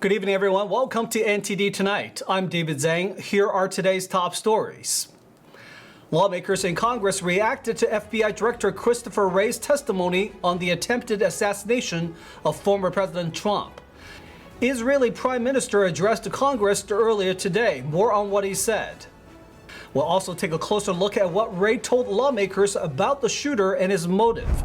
Good evening, everyone. Welcome to NTD Tonight. I'm David Zhang. Here are today's top stories. Lawmakers in Congress reacted to FBI Director Christopher Wray's testimony on the attempted assassination of former President Trump. Israeli Prime Minister addressed Congress earlier today. More on what he said. We'll also take a closer look at what Wray told lawmakers about the shooter and his motive.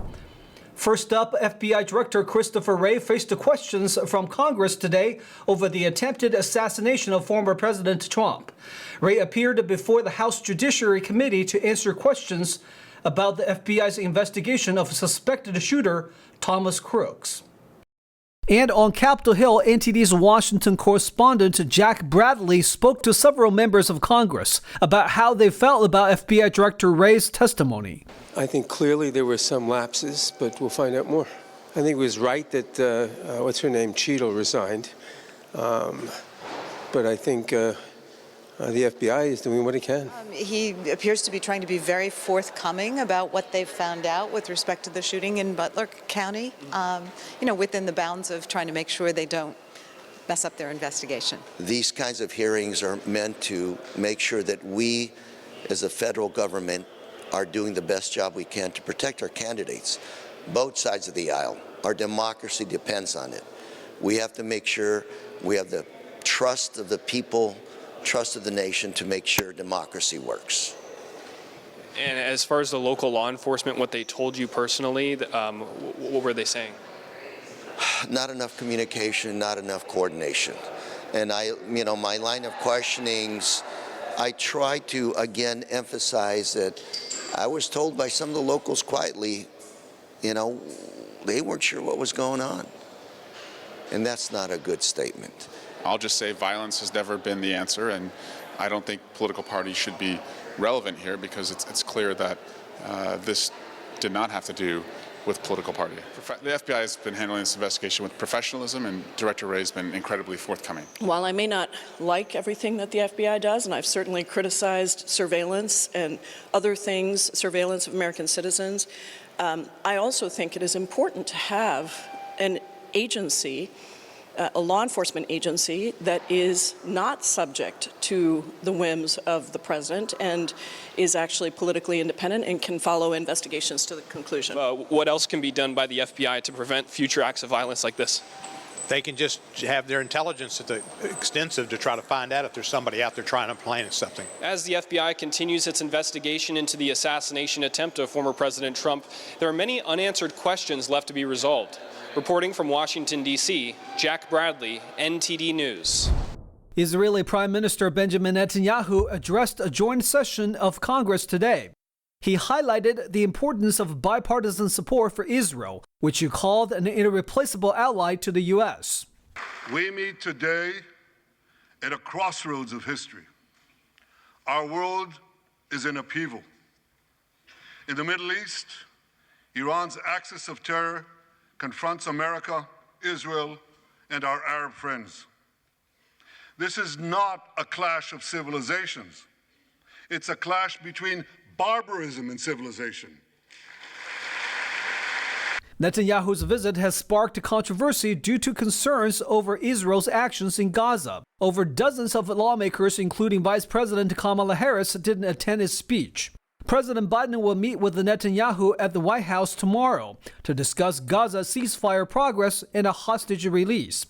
First up, FBI Director Christopher Wray faced questions from Congress today over the attempted assassination of former President Trump. Wray appeared before the House Judiciary Committee to answer questions about the FBI's investigation of suspected shooter Thomas Crooks. And on Capitol Hill, NTD's Washington correspondent Jack Bradley spoke to several members of Congress about how they felt about FBI Director Wray's testimony. I think clearly there were some lapses, but we'll find out more. I think it was right that, what's her name, Cheadle resigned. But I think the FBI is doing what it can. He appears to be trying to be very forthcoming about what they've found out with respect to the shooting in Butler County, within the bounds of trying to make sure they don't mess up their investigation. These kinds of hearings are meant to make sure that we, as a federal government, are doing the best job we can to protect our candidates, both sides of the aisle. Our democracy depends on it. We have to make sure we have the trust of the people, trust of the nation to make sure democracy works. And as far as the local law enforcement, what they told you personally, what were they saying? Not enough communication, not enough coordination. And my line of questionings, I try to again emphasize that I was told by some of the locals quietly, they weren't sure what was going on. And that's not a good statement. I'll just say violence has never been the answer, and I don't think political parties should be relevant here because it's clear that this did not have to do with political party. The FBI has been handling this investigation with professionalism, and Director Wray has been incredibly forthcoming. While I may not like everything that the FBI does, and I've certainly criticized surveillance and other things, surveillance of American citizens, I also think it is important to have an agency, a law enforcement agency that is not subject to the whims of the president and is actually politically independent and can follow investigations to the conclusion. What else can be done by the FBI to prevent future acts of violence like this? They can just have their intelligence extensive to try to find out if there's somebody out there trying to plan something. As the FBI continues its investigation into the assassination attempt of former President Trump, there are many unanswered questions left to be resolved. Reporting from Washington, D.C., Jack Bradley, NTD News. Israeli Prime Minister Benjamin Netanyahu addressed a joint session of Congress today. He highlighted the importance of bipartisan support for Israel, which he called an irreplaceable ally to the U.S. We meet today at a crossroads of history. Our world is in upheaval. In the Middle East, Iran's axis of terror confronts America, Israel, and our Arab friends. This is not a clash of civilizations. It's a clash between barbarism and civilization. Netanyahu's visit has sparked controversy due to concerns over Israel's actions in Gaza. Over dozens of lawmakers, including Vice President Kamala Harris, didn't attend his speech. President Biden will meet with Netanyahu at the White House tomorrow to discuss Gaza ceasefire progress and a hostage release.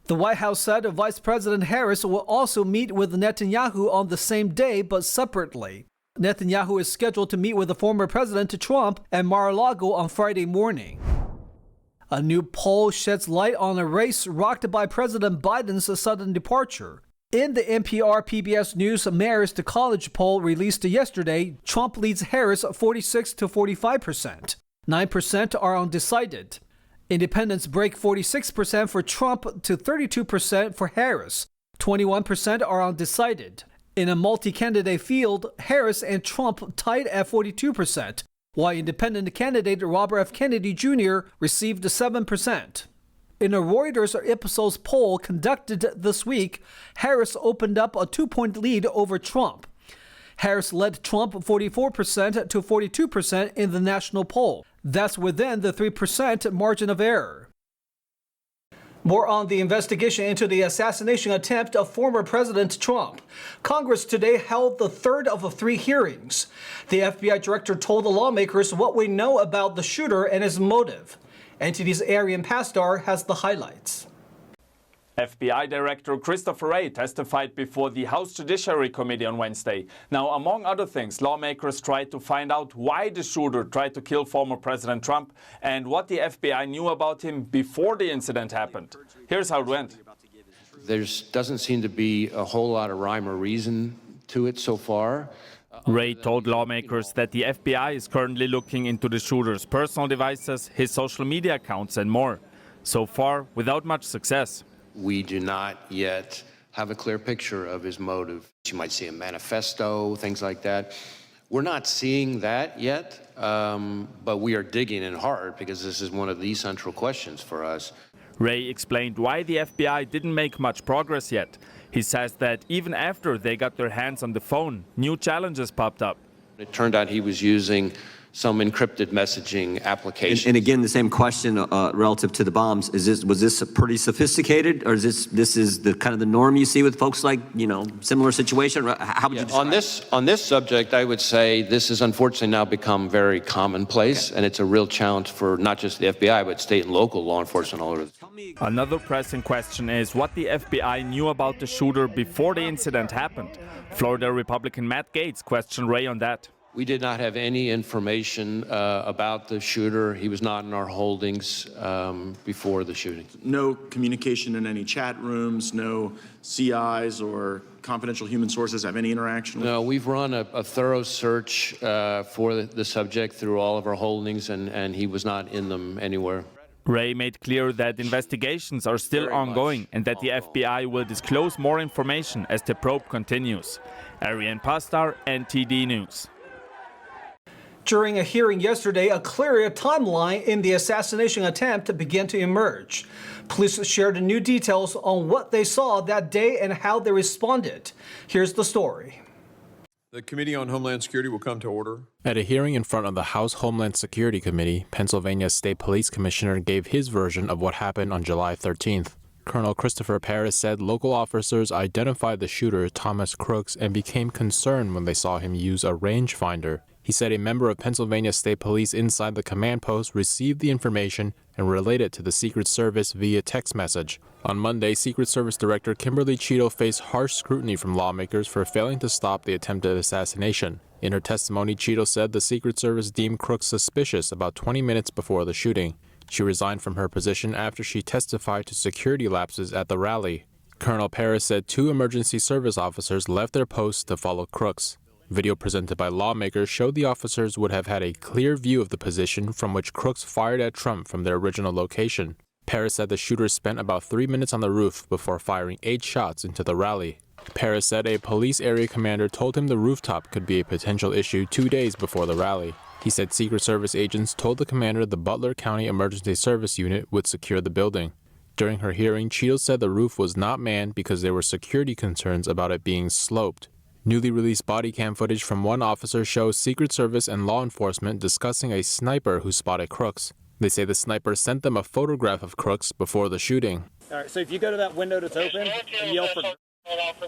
The White House said Vice President Harris will also meet with Netanyahu on the same day but separately. Netanyahu is scheduled to meet with the former President Trump at Mar-a-Lago on Friday morning. A new poll sheds light on a race rocked by President Biden's sudden departure. In the NPR PBS News Marist College poll released yesterday, Trump leads Harris 46 to 45%. 9% are undecided. Independents break 46% for Trump to 32% for Harris. 21% are undecided. In a multi-candidate field, Harris and Trump tied at 42%, while independent candidate Robert F. Kennedy Jr. received 7%. In a Reuters Ipsos poll conducted this week, Harris opened up a 2-point lead over Trump. Harris led Trump 44% to 42% in the national poll. That's within the 3% margin of error. More on the investigation into the assassination attempt of former President Trump. Congress today held the third of 3 hearings. The FBI director told the lawmakers what we know about the shooter and his motive. NTD's Arian Pastar has the highlights. FBI Director Christopher Wray testified before the House Judiciary Committee on Wednesday. Now, among other things, lawmakers tried to find out why the shooter tried to kill former President Trump and what the FBI knew about him before the incident happened. Here's how it went. There doesn't seem to be a whole lot of rhyme or reason to it so far. Wray told lawmakers that the FBI is currently looking into the shooter's personal devices, his social media accounts, and more. So far, without much success. We do not yet have a clear picture of his motive. You might see a manifesto, things like that. We're not seeing that yet, but we are digging in hard because this is one of the central questions for us. Wray explained why the FBI didn't make much progress yet. He says that even after they got their hands on the phone, new challenges popped up. It turned out he was using some encrypted messaging application. And again, the same question relative to the bombs: was this pretty sophisticated, or is this is the kind of the norm you see with folks like similar situation? How would you describe on this subject? I would say this has unfortunately now become very commonplace, and it's a real challenge for not just the FBI but state and local law enforcement all over. Another pressing question is what the FBI knew about the shooter before the incident happened. Florida Republican Matt Gaetz questioned Wray on that. We did not have any information about the shooter. He was not in our holdings before the shooting. No communication in any chat rooms, no CIs or confidential human sources have any interaction with? No, we've run a thorough search for the subject through all of our holdings, and he was not in them anywhere. Wray made clear that investigations are still ongoing and that the FBI will disclose more information as the probe continues. Arian Pastar, NTD News. During a hearing yesterday, a clearer timeline in the assassination attempt began to emerge. Police shared new details on what they saw that day and how they responded. Here's the story. The Committee on Homeland Security will come to order. At a hearing in front of the House Homeland Security Committee, Pennsylvania State Police Commissioner gave his version of what happened on July 13th. Colonel Christopher Paris said local officers identified the shooter, Thomas Crooks, and became concerned when they saw him use a rangefinder. He said a member of Pennsylvania State Police inside the command post received the information and relayed it to the Secret Service via text message. On Monday, Secret Service Director Kimberly Cheeto faced harsh scrutiny from lawmakers for failing to stop the attempted assassination. In her testimony, Cheeto said the Secret Service deemed Crooks suspicious about 20 minutes before the shooting. She resigned from her position after she testified to security lapses at the rally. Colonel Paris said 2 emergency service officers left their posts to follow Crooks. Video presented by lawmakers showed the officers would have had a clear view of the position from which Crooks fired at Trump from their original location. Paris said the shooter spent about 3 minutes on the roof before firing 8 shots into the rally. Paris said a police area commander told him the rooftop could be a potential issue 2 days before the rally. He said Secret Service agents told the commander the Butler County Emergency Service Unit would secure the building. During her hearing, Cheeto said the roof was not manned because there were security concerns about it being sloped. Newly released body cam footage from one officer shows Secret Service and law enforcement discussing a sniper who spotted Crooks. They say the sniper sent them a photograph of Crooks before the shooting. All right, so if you go to that window that's open and yell for...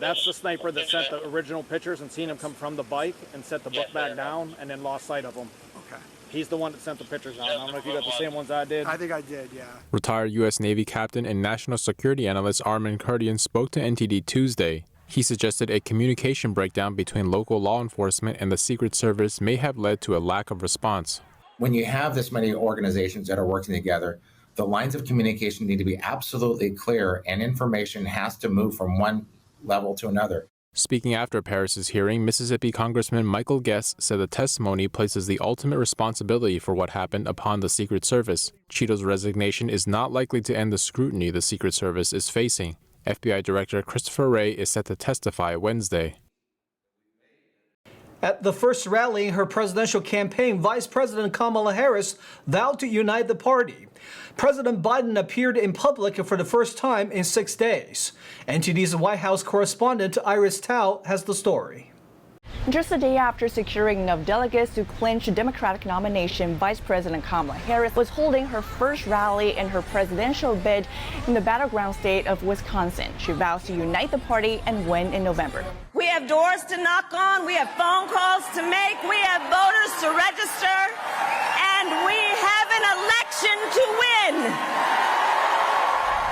That's the sniper that sent the original pictures and seen him come from the bike and set the book back down and then lost sight of him. Okay. He's the one that sent the pictures out. I don't know if you got the same ones I did. I think I did, yeah. Retired U.S. Navy captain and national security analyst Armin Kurdian spoke to NTD Tuesday. He suggested a communication breakdown between local law enforcement and the Secret Service may have led to a lack of response. When you have this many organizations that are working together, the lines of communication need to be absolutely clear and information has to move from one level to another. Speaking after Paris's hearing, Mississippi Congressman Michael Guest said the testimony places the ultimate responsibility for what happened upon the Secret Service. Cheeto's resignation is not likely to end the scrutiny the Secret Service is facing. FBI Director Christopher Wray is set to testify Wednesday. At the first rally in her presidential campaign, Vice President Kamala Harris vowed to unite the party. President Biden appeared in public for the first time in 6 days. NTD's White House correspondent Iris Tao has the story. Just a day after securing enough delegates to clinch the Democratic nomination, Vice President Kamala Harris was holding her first rally in her presidential bid in the battleground state of Wisconsin. She vows to unite the party and win in November. We have doors to knock on, we have phone calls to make, we have voters to register, and we have an election to win.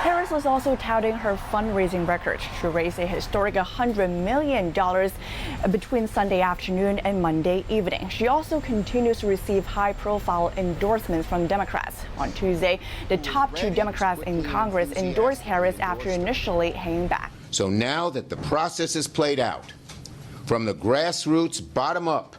Harris was also touting her fundraising record. She raised a historic $100 million between Sunday afternoon and Monday evening. She also continues to receive high-profile endorsements from Democrats. On Tuesday, the top two Democrats in Congress endorsed Harris after initially hanging back. So now that the process is played out, from the grassroots bottom up,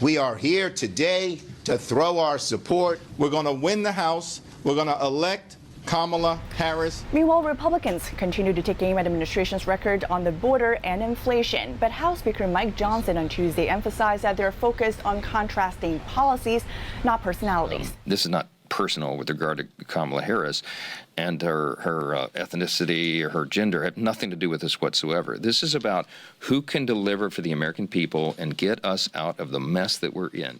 we are here today to throw our support. We're going to win the House. We're going to elect Kamala Harris. Meanwhile, Republicans continue to take aim at the administration's record on the border and inflation. But House Speaker Mike Johnson on Tuesday emphasized that they're focused on contrasting policies, not personalities. This is not personal with regard to Kamala Harris, and her ethnicity or her gender had nothing to do with this whatsoever. This is about who can deliver for the American people and get us out of the mess that we're in.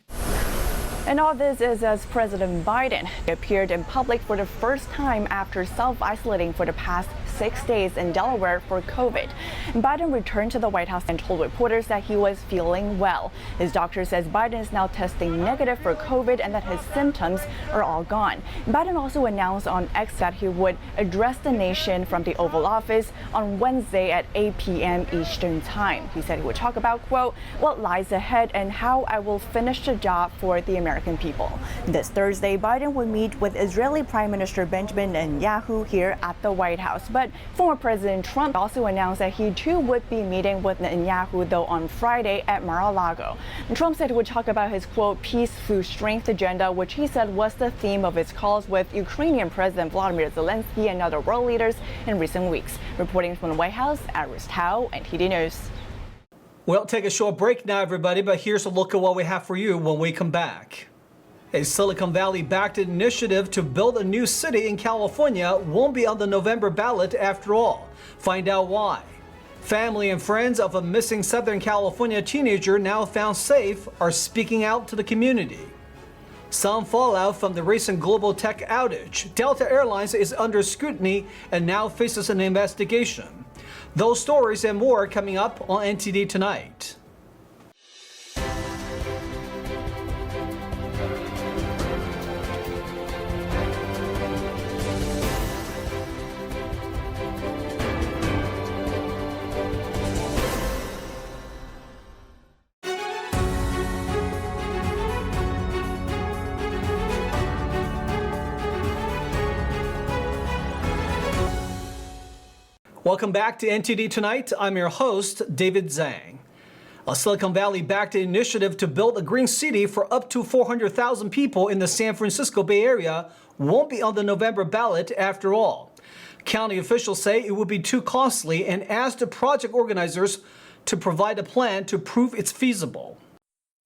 And all this is as President Biden appeared in public for the first time after self-isolating for the past 6 days in Delaware for COVID. Biden returned to the White House and told reporters that he was feeling well. His doctor says Biden is now testing negative for COVID and that his symptoms are all gone. Biden also announced on X that he would address the nation from the Oval Office on Wednesday at 8 p.m. Eastern Time. He said he would talk about, quote, what lies ahead and how I will finish the job for the American people. This Thursday, Biden will meet with Israeli Prime Minister Benjamin Netanyahu here at the White House. But former President Trump also announced that he too would be meeting with Netanyahu, though on Friday at Mar-a-Lago. Trump said he would talk about his, quote, peace through strength agenda, which he said was the theme of his calls with Ukrainian President Volodymyr Zelensky and other world leaders in recent weeks. Reporting from the White House, Iris Tao, NTD News. Well, take a short break now, everybody, but here's a look at what we have for you when we come back. A Silicon Valley-backed initiative to build a new city in California won't be on the November ballot after all. Find out why. Family and friends of a missing Southern California teenager now found safe are speaking out to the community. Some fallout from the recent global tech outage. Delta Airlines is under scrutiny and now faces an investigation. Those stories and more coming up on NTD Tonight. Welcome back to NTD Tonight. I'm your host, David Zhang. A Silicon Valley-backed initiative to build a green city for up to 400,000 people in the San Francisco Bay Area won't be on the November ballot after all. County officials say it would be too costly and asked the project organizers to provide a plan to prove it's feasible.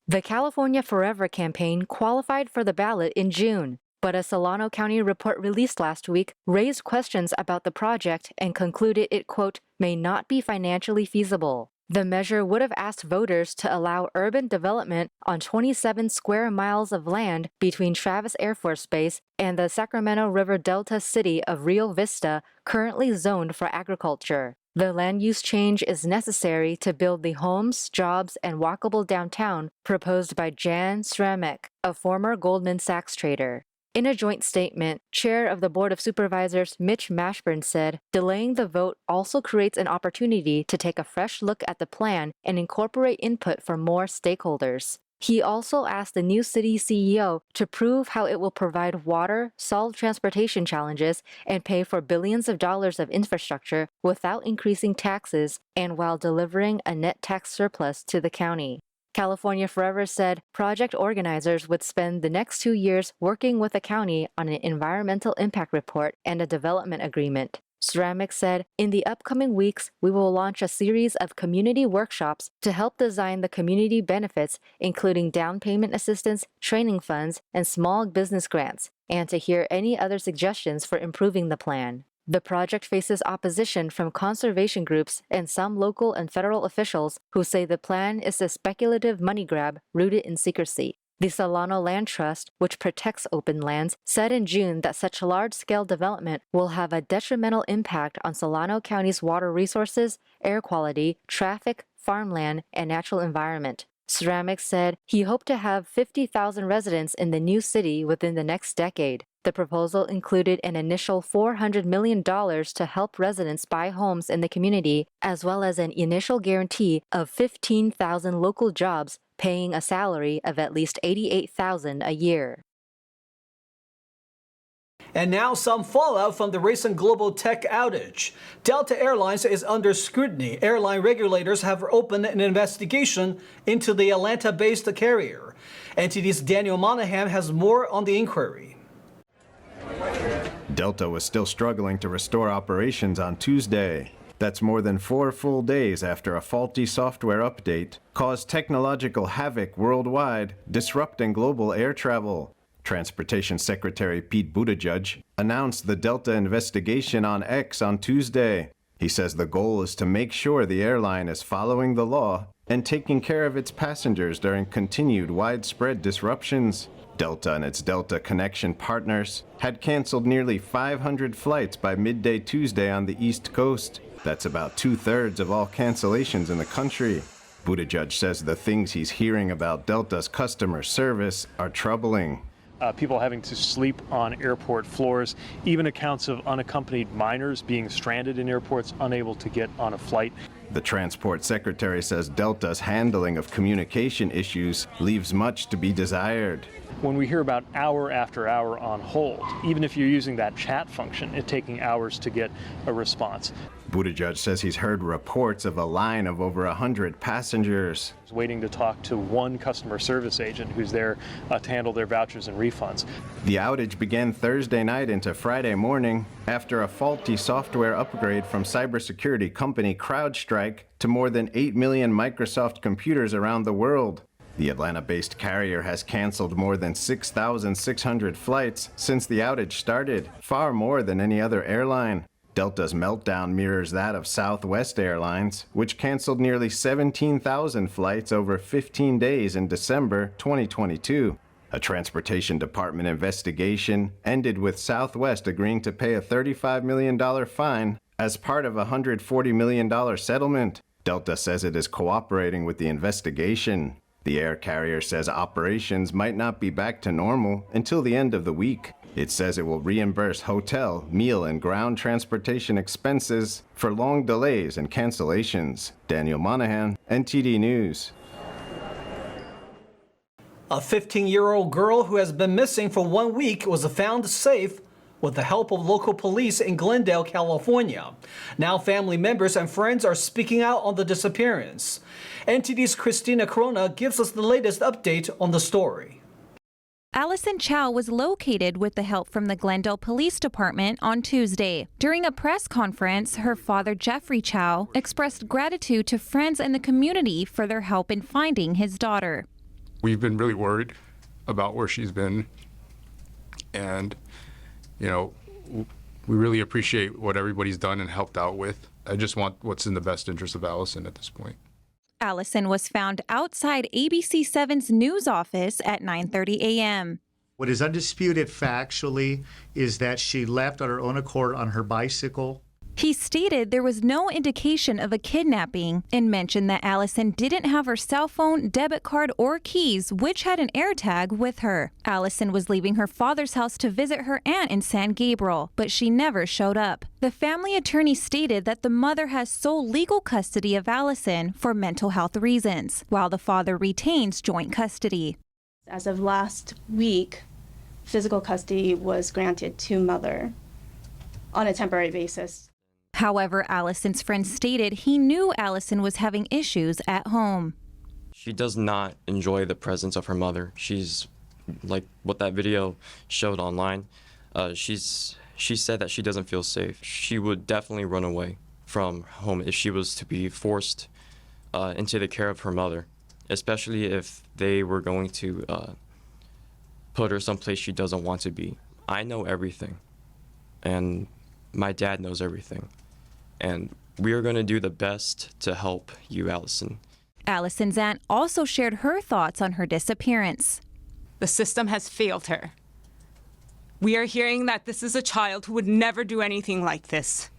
The California Forever campaign qualified for the ballot in June. But a Solano County report released last week raised questions about the project and concluded it, quote, may not be financially feasible. The measure would have asked voters to allow urban development on 27 square miles of land between Travis Air Force Base and the Sacramento River Delta city of Rio Vista, currently zoned for agriculture. The land use change is necessary to build the homes, jobs, and walkable downtown proposed by Jan Sramek, a former Goldman Sachs trader. In a joint statement, Chair of the Board of Supervisors Mitch Mashburn said, delaying the vote also creates an opportunity to take a fresh look at the plan and incorporate input from more stakeholders. He also asked the new city CEO to prove how it will provide water, solve transportation challenges, and pay for billions of dollars of infrastructure without increasing taxes and while delivering a net tax surplus to the county. California Forever said project organizers would spend the next 2 years working with the county on an environmental impact report and a development agreement. Ceramic said, in the upcoming weeks, we will launch a series of community workshops to help design the community benefits, including down payment assistance, training funds, and small business grants, and to hear any other suggestions for improving the plan. The project faces opposition from conservation groups and some local and federal officials who say the plan is a speculative money grab rooted in secrecy. The Solano Land Trust, which protects open lands, said in June that such large-scale development will have a detrimental impact on Solano County's water resources, air quality, traffic, farmland, and natural environment. Ceramics said he hoped to have 50,000 residents in the new city within the next decade. The proposal included an initial $400 million to help residents buy homes in the community, as well as an initial guarantee of 15,000 local jobs paying a salary of at least $88,000 a year. And now some fallout from the recent global tech outage. Delta Airlines is under scrutiny. Airline regulators have opened an investigation into the Atlanta-based carrier. NTD's Daniel Monahan has more on the inquiry. Delta was still struggling to restore operations on Tuesday. That's more than 4 full days after a faulty software update caused technological havoc worldwide, disrupting global air travel. Transportation Secretary Pete Buttigieg announced the Delta investigation on X on Tuesday. He says the goal is to make sure the airline is following the law and taking care of its passengers during continued widespread disruptions. Delta and its Delta Connection partners had canceled nearly 500 flights by midday Tuesday on the East Coast. That's about 2/3 of all cancellations in the country. Buttigieg says the things he's hearing about Delta's customer service are troubling. People having to sleep on airport floors, even accounts of unaccompanied minors being stranded in airports, unable to get on a flight. The Transport Secretary says Delta's handling of communication issues leaves much to be desired. When we hear about hour after hour on hold, even if you're using that chat function, it's taking hours to get a response. Buttigieg says he's heard reports of a line of over 100 passengers Waiting to talk to one customer service agent who's there to handle their vouchers and refunds. The outage began Thursday night into Friday morning after a faulty software upgrade from cybersecurity company CrowdStrike to more than 8 million Microsoft computers around the world. The Atlanta-based carrier has canceled more than 6,600 flights since the outage started, far more than any other airline. Delta's meltdown mirrors that of Southwest Airlines, which canceled nearly 17,000 flights over 15 days in December 2022. A Transportation Department investigation ended with Southwest agreeing to pay a $35 million fine as part of a $140 million settlement. Delta says it is cooperating with the investigation. The air carrier says operations might not be back to normal until the end of the week. It says it will reimburse hotel, meal, and ground transportation expenses for long delays and cancellations. Daniel Monahan, NTD News. A 15-year-old girl who has been missing for 1 week was found safe with the help of local police in Glendale, California. Now family members and friends are speaking out on the disappearance. NTD's Christina Corona gives us the latest update on the story. Allison Chow was located with the help from the Glendale Police Department on Tuesday. During a press conference, her father, Jeffrey Chow, expressed gratitude to friends and the community for their help in finding his daughter. We've been really worried about where she's been, and, you know, we really appreciate what everybody's done and helped out with. I just want what's in the best interest of Allison at this point. Allison was found outside ABC7's news office at 9:30 a.m. What is undisputed factually is that she left on her own accord on her bicycle. He stated there was no indication of a kidnapping and mentioned that Allison didn't have her cell phone, debit card, or keys, which had an AirTag with her. Allison was leaving her father's house to visit her aunt in San Gabriel, but she never showed up. The family attorney stated that the mother has sole legal custody of Allison for mental health reasons, while the father retains joint custody. As of last week, physical custody was granted to mother on a temporary basis. However, Allison's friend stated he knew Allison was having issues at home. She does not enjoy the presence of her mother. She's like what that video showed online. She said that she doesn't feel safe. She would definitely run away from home if she was to be forced into the care of her mother, especially if they were going to put her someplace she doesn't want to be. I know everything, and my dad knows everything. And we are going to do the best to help you, Allison. Allison's aunt also shared her thoughts on her disappearance. The system has failed her. We are hearing that this is a child who would never do anything like this.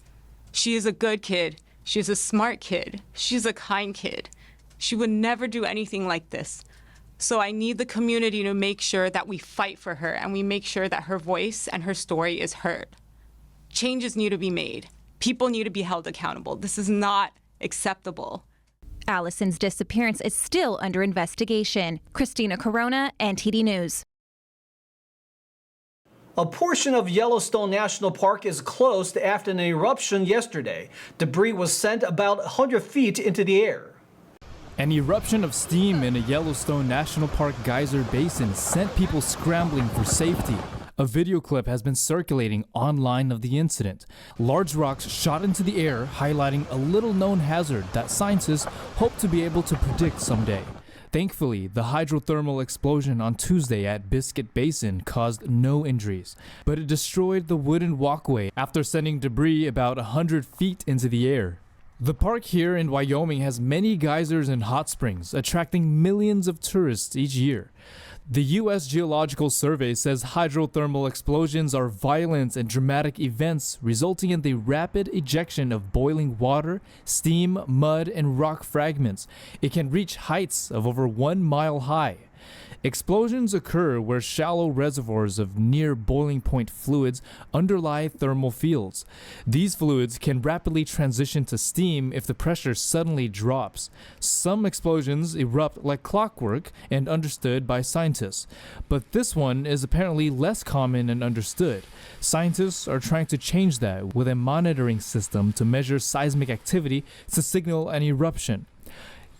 She is a good kid. She is a smart kid. She's a kind kid. She would never do anything like this. So I need the community to make sure that we fight for her and we make sure that her voice and her story is heard. Changes need to be made. People need to be held accountable. This is not acceptable. Allison's disappearance is still under investigation. Christina Corona, NTD News. A portion of Yellowstone National Park is closed after an eruption yesterday. Debris was sent about 100 feet into the air. An eruption of steam in a Yellowstone National Park geyser basin sent people scrambling for safety. A video clip has been circulating online of the incident. Large rocks shot into the air, highlighting a little-known hazard that scientists hope to be able to predict someday. Thankfully, the hydrothermal explosion on Tuesday at Biscuit Basin caused no injuries, but it destroyed the wooden walkway after sending debris about 100 feet into the air. The park here in Wyoming has many geysers and hot springs, attracting millions of tourists each year. The U.S. Geological Survey says hydrothermal explosions are violent and dramatic events resulting in the rapid ejection of boiling water, steam, mud, and rock fragments. It can reach heights of over 1 mile high. Explosions occur where shallow reservoirs of near boiling point fluids underlie thermal fields. These fluids can rapidly transition to steam if the pressure suddenly drops. Some explosions erupt like clockwork and understood by scientists, but this one is apparently less common and understood. Scientists are trying to change that with a monitoring system to measure seismic activity to signal an eruption.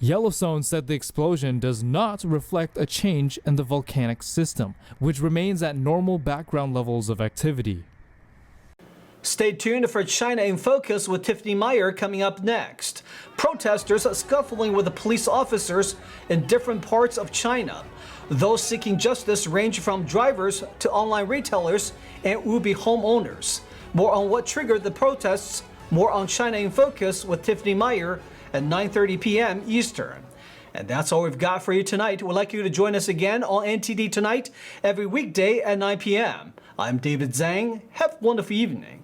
Yellowstone said the explosion does not reflect a change in the volcanic system, which remains at normal background levels of activity. Stay tuned for China in Focus with Tiffany Meyer coming up next. Protesters scuffling with the police officers in different parts of China. Those seeking justice range from drivers to online retailers and would-be homeowners. More on what triggered the protests, more on China in Focus with Tiffany Meyer at 9:30 p.m. Eastern. And that's all we've got for you tonight. We'd like you to join us again on NTD Tonight every weekday at 9 p.m. I'm David Zhang. Have a wonderful evening.